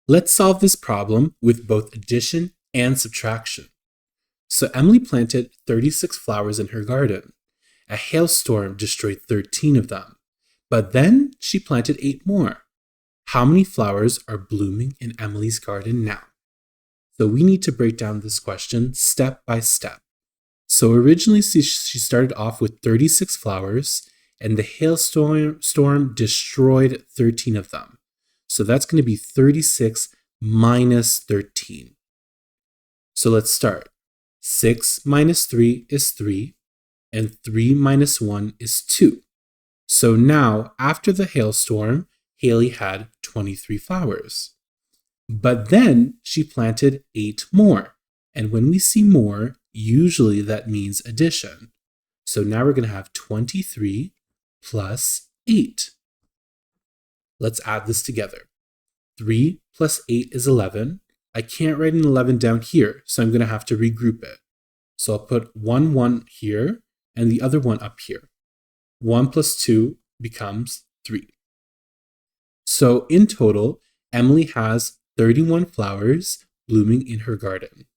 Let's solve this problem with both addition and subtraction. So Emily planted 36 flowers in her garden. A hailstorm destroyed 13 of them, but then she planted 8 more. How many flowers are blooming in Emily's garden now? So we need to break down this question step by step. So originally she started off with 36 flowers, and the hailstorm destroyed 13 of them. So that's going to be 36 minus 13. So let's start. 6 minus 3 is 3, and 3 minus 1 is 2. So now, after the hailstorm, Haley had 23 flowers. But then she planted 8 more. And when we see more, usually that means addition. So now we're going to have 23 plus 8. Let's add this together. 3 plus 8 is 11. I can't write an 11 down here, so I'm going to have to regroup it. So I'll put 1 here and the other one up here. 1 plus 2 becomes 3. So in total, Emily has 31 flowers blooming in her garden.